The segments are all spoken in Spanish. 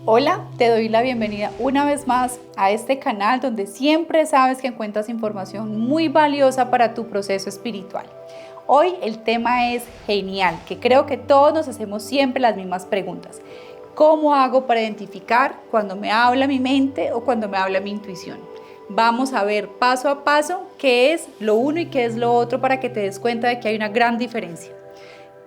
Hola, te doy la bienvenida una vez más a este canal donde siempre sabes que encuentras información muy valiosa para tu proceso espiritual. Hoy el tema es genial, que creo que todos nos hacemos siempre las mismas preguntas. ¿Cómo hago para identificar cuando me habla mi mente o cuando me habla mi intuición? Vamos a ver paso a paso qué es lo uno y qué es lo otro para que te des cuenta de que hay una gran diferencia.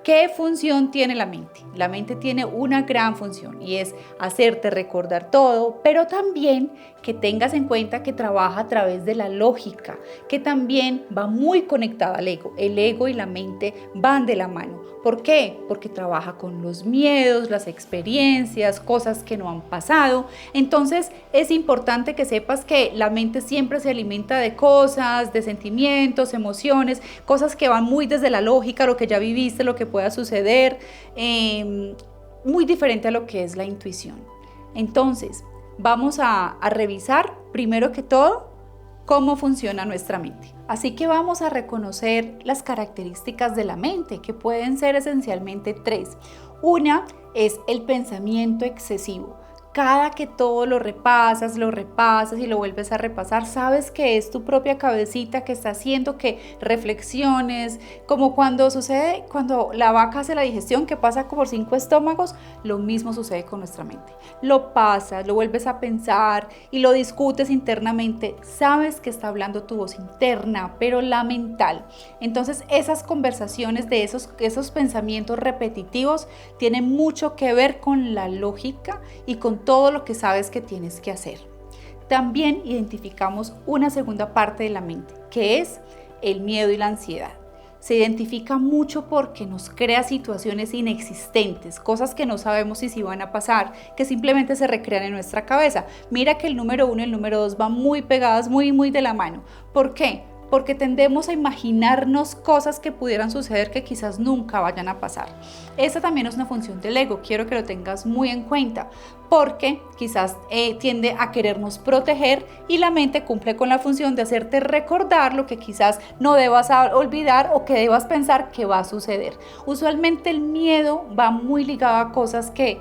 ¿Qué función tiene la mente? La mente tiene una gran función y es hacerte recordar todo, pero también que tengas en cuenta que trabaja a través de la lógica, que también va muy conectada al ego. El ego y la mente van de la mano. ¿Por qué? Porque trabaja con los miedos, las experiencias, cosas que no han pasado. Entonces es importante que sepas que la mente siempre se alimenta de cosas, de sentimientos, emociones, cosas que van muy desde la lógica, lo que ya viviste, lo que pueda suceder, muy diferente a lo que es la intuición. Entonces, vamos a revisar primero que todo cómo funciona nuestra mente. Así que vamos a reconocer las características de la mente, que pueden ser esencialmente tres. Una es el pensamiento excesivo. Cada que todo lo repasas y lo vuelves a repasar, sabes que es tu propia cabecita que está haciendo que reflexiones, como cuando sucede, cuando la vaca hace la digestión, que pasa por 5 estómagos, lo mismo sucede con nuestra mente. Lo pasas, lo vuelves a pensar y lo discutes internamente, sabes que está hablando tu voz interna, pero la mental. Entonces esas conversaciones de esos pensamientos repetitivos tienen mucho que ver con la lógica y con todo lo que sabes que tienes que hacer. También identificamos una segunda parte de la mente, que es el miedo y la ansiedad. Se identifica mucho porque nos crea situaciones inexistentes, cosas que no sabemos si van a pasar, que simplemente se recrean en nuestra cabeza. Mira que el número 1 y el número 2 van muy pegadas, muy de la mano. ¿Por qué? Porque tendemos a imaginarnos cosas que pudieran suceder que quizás nunca vayan a pasar. Esa también es una función del ego, quiero que lo tengas muy en cuenta, porque quizás tiende a querernos proteger y la mente cumple con la función de hacerte recordar lo que quizás no debas olvidar o que debas pensar que va a suceder. Usualmente el miedo va muy ligado a cosas que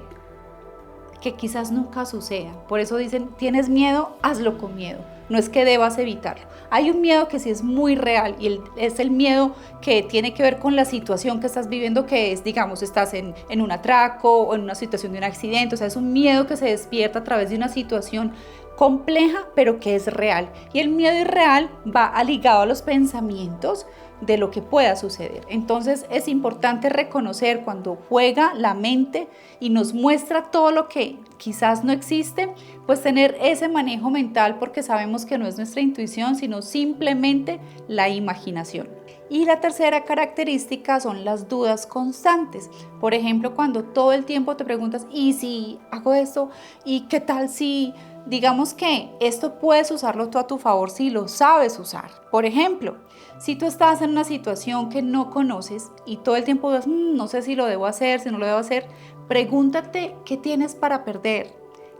quizás nunca sucedan. Por eso dicen, tienes miedo, hazlo con miedo. No es que debas evitarlo. Hay un miedo que sí es muy real y es el miedo que tiene que ver con la situación que estás viviendo, que es, digamos, estás en un atraco o en una situación de un accidente. O sea, es un miedo que se despierta a través de una situación compleja, pero que es real. Y el miedo irreal va ligado a los pensamientos de lo que pueda suceder. Entonces es importante reconocer cuando juega la mente y nos muestra todo lo que quizás no existe, pues tener ese manejo mental, porque sabemos que no es nuestra intuición, sino simplemente la imaginación. Y la tercera característica son las dudas constantes. Por ejemplo, cuando todo el tiempo te preguntas, ¿y si hago esto? ¿Y qué tal si? Digamos que esto puedes usarlo tú a tu favor si lo sabes usar. Por ejemplo, si tú estás en una situación que no conoces y todo el tiempo ves, no sé si lo debo hacer, si no lo debo hacer, pregúntate qué tienes para perder,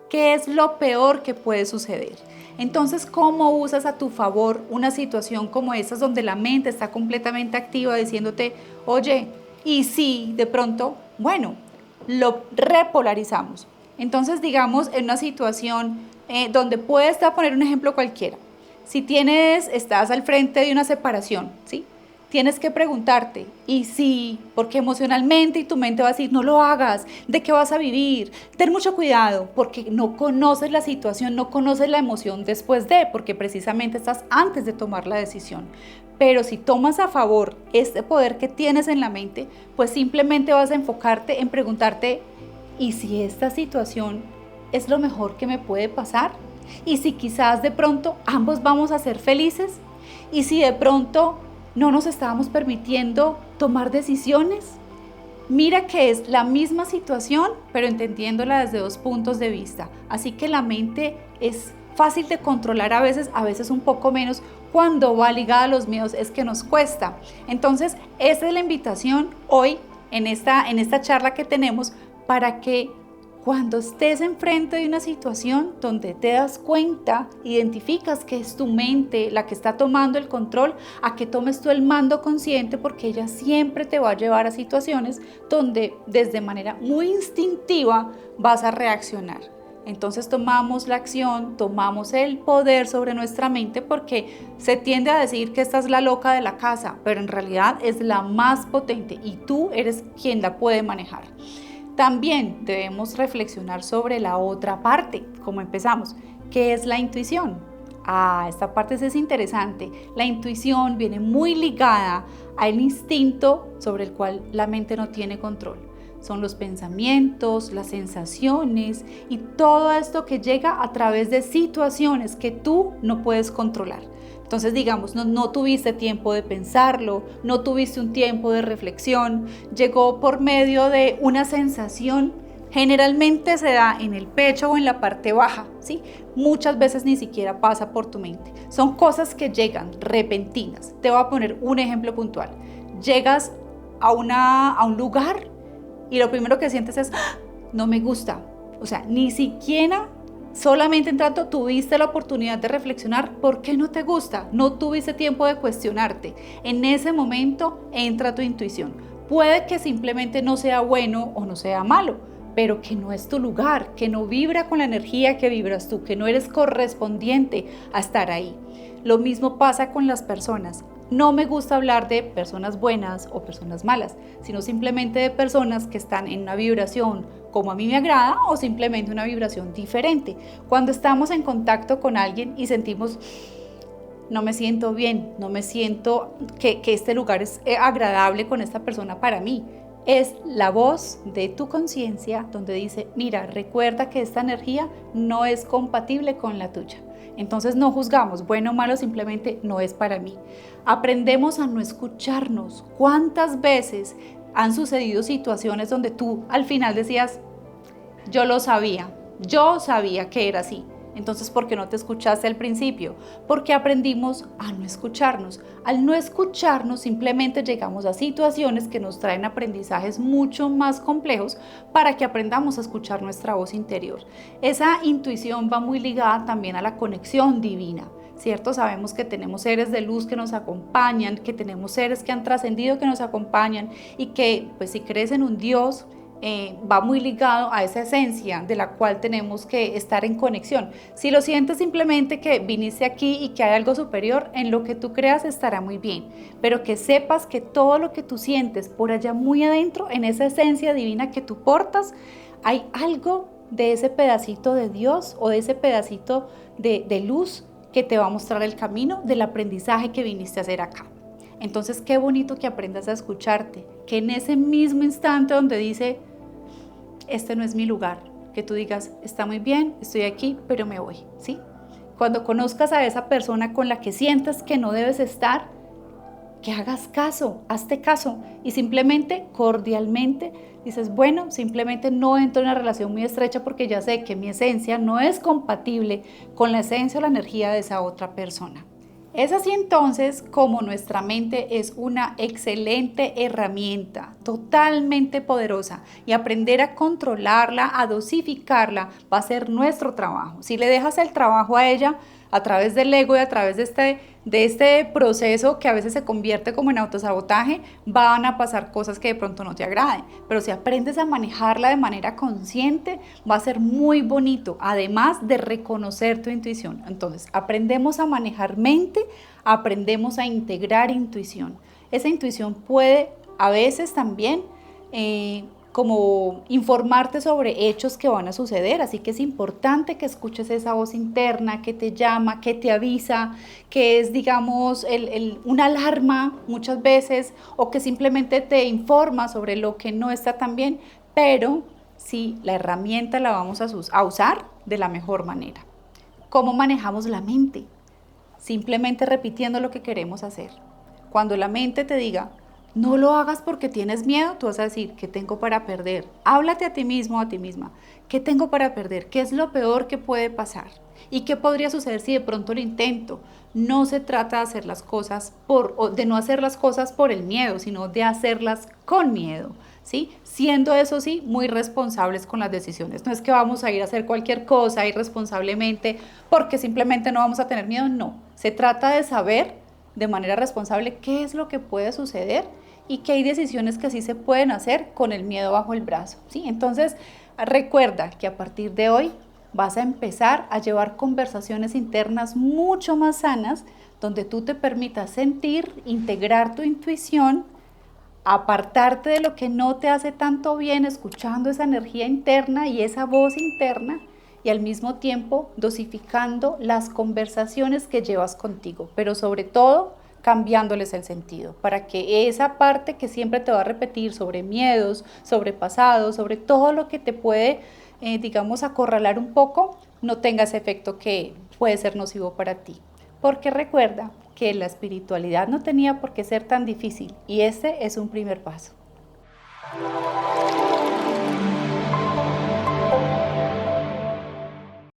qué es lo peor que puede suceder. Entonces, ¿cómo usas a tu favor una situación como esa donde la mente está completamente activa diciéndote, oye, y si de pronto, bueno, lo repolarizamos? Entonces, digamos, en una situación donde puedes poner un ejemplo cualquiera. Si estás al frente de una separación, ¿sí? Tienes que preguntarte, ¿y si? Porque emocionalmente y tu mente va a decir, no lo hagas, ¿de qué vas a vivir? Ten mucho cuidado, porque no conoces la situación, no conoces la emoción después de, porque precisamente estás antes de tomar la decisión. Pero si tomas a favor este poder que tienes en la mente, pues simplemente vas a enfocarte en preguntarte, ¿y si esta situación es lo mejor que me puede pasar? ¿Y si quizás de pronto ambos vamos a ser felices? ¿Y si de pronto no nos estábamos permitiendo tomar decisiones? Mira que es la misma situación, pero entendiéndola desde 2 puntos de vista. Así que la mente es fácil de controlar a veces un poco menos. Cuando va ligada a los miedos es que nos cuesta. Entonces, esa es la invitación hoy en esta charla que tenemos, para que cuando estés enfrente de una situación donde te das cuenta, identificas que es tu mente la que está tomando el control, a que tomes tú el mando consciente, porque ella siempre te va a llevar a situaciones donde desde manera muy instintiva vas a reaccionar. Entonces tomamos la acción, tomamos el poder sobre nuestra mente, porque se tiende a decir que esta es la loca de la casa, pero en realidad es la más potente y tú eres quien la puede manejar. También debemos reflexionar sobre la otra parte, como empezamos, que es la intuición. Esta parte es interesante. La intuición viene muy ligada al instinto sobre el cual la mente no tiene control. Son los pensamientos, las sensaciones y todo esto que llega a través de situaciones que tú no puedes controlar. Entonces, digamos, no tuviste tiempo de pensarlo, no tuviste un tiempo de reflexión, llegó por medio de una sensación. Generalmente se da en el pecho o en la parte baja, ¿sí? Muchas veces ni siquiera pasa por tu mente. Son cosas que llegan repentinas. Te voy a poner un ejemplo puntual. Llegas a un lugar y lo primero que sientes es, ¡ah! No me gusta. O sea, ni siquiera solamente entrando tuviste la oportunidad de reflexionar por qué no te gusta. No tuviste tiempo de cuestionarte. En ese momento entra tu intuición. Puede que simplemente no sea bueno o no sea malo, pero que no es tu lugar, que no vibra con la energía que vibras tú, que no eres correspondiente a estar ahí. Lo mismo pasa con las personas. No me gusta hablar de personas buenas o personas malas, sino simplemente de personas que están en una vibración como a mí me agrada o simplemente una vibración diferente. Cuando estamos en contacto con alguien y sentimos, no me siento bien, no me siento que este lugar es agradable con esta persona para mí, es la voz de tu conciencia donde dice, mira, recuerda que esta energía no es compatible con la tuya. Entonces no juzgamos, bueno o malo, simplemente no es para mí. Aprendemos a no escucharnos. ¿Cuántas veces han sucedido situaciones donde tú al final decías, yo sabía que era así? Entonces, ¿por qué no te escuchaste al principio? Porque aprendimos a no escucharnos. Al no escucharnos, simplemente llegamos a situaciones que nos traen aprendizajes mucho más complejos para que aprendamos a escuchar nuestra voz interior. Esa intuición va muy ligada también a la conexión divina, ¿cierto? Sabemos que tenemos seres de luz que nos acompañan, que tenemos seres que han trascendido que nos acompañan y que, pues, si crees en un Dios, va muy ligado a esa esencia de la cual tenemos que estar en conexión. Si lo sientes simplemente que viniste aquí y que hay algo superior, en lo que tú creas estará muy bien, pero que sepas que todo lo que tú sientes por allá muy adentro, en esa esencia divina que tú portas, hay algo de ese pedacito de Dios o de ese pedacito de luz que te va a mostrar el camino del aprendizaje que viniste a hacer acá. Entonces, qué bonito que aprendas a escucharte, que en ese mismo instante donde dice, este no es mi lugar, que tú digas, está muy bien, estoy aquí, pero me voy, ¿sí? Cuando conozcas a esa persona con la que sientas que no debes estar, que hagas caso, hazte caso y simplemente, cordialmente, dices, bueno, simplemente no entro en una relación muy estrecha porque ya sé que mi esencia no es compatible con la esencia o la energía de esa otra persona. Es así entonces como nuestra mente es una excelente herramienta, totalmente poderosa, y aprender a controlarla, a dosificarla, va a ser nuestro trabajo. Si le dejas el trabajo a ella a través del ego y a través de este proceso que a veces se convierte como en autosabotaje, van a pasar cosas que de pronto no te agraden. Pero si aprendes a manejarla de manera consciente, va a ser muy bonito, además de reconocer tu intuición. Entonces, aprendemos a manejar mente, aprendemos a integrar intuición. Esa intuición puede a veces también como informarte sobre hechos que van a suceder, así que es importante que escuches esa voz interna que te llama, que te avisa, que es, digamos, una alarma muchas veces, o que simplemente te informa sobre lo que no está tan bien, pero sí, la herramienta la vamos a usar de la mejor manera. ¿Cómo manejamos la mente? Simplemente repitiendo lo que queremos hacer. Cuando la mente te diga, no lo hagas porque tienes miedo, tú vas a decir, ¿qué tengo para perder? Háblate a ti mismo o a ti misma. ¿Qué tengo para perder? ¿Qué es lo peor que puede pasar? ¿Y qué podría suceder si de pronto lo intento? No se trata de hacer las cosas de no hacer las cosas por el miedo, sino de hacerlas con miedo, ¿sí? Siendo eso sí, muy responsables con las decisiones. No es que vamos a ir a hacer cualquier cosa irresponsablemente porque simplemente no vamos a tener miedo, no. Se trata de saber de manera responsable qué es lo que puede suceder y que hay decisiones que sí se pueden hacer con el miedo bajo el brazo, ¿sí? Entonces, recuerda que a partir de hoy vas a empezar a llevar conversaciones internas mucho más sanas, donde tú te permitas sentir, integrar tu intuición, apartarte de lo que no te hace tanto bien, escuchando esa energía interna y esa voz interna, y al mismo tiempo dosificando las conversaciones que llevas contigo, pero sobre todo cambiándoles el sentido, para que esa parte que siempre te va a repetir sobre miedos, sobre pasado, sobre todo lo que te puede, digamos, acorralar un poco, no tenga ese efecto que puede ser nocivo para ti. Porque recuerda que la espiritualidad no tenía por qué ser tan difícil y ese es un primer paso.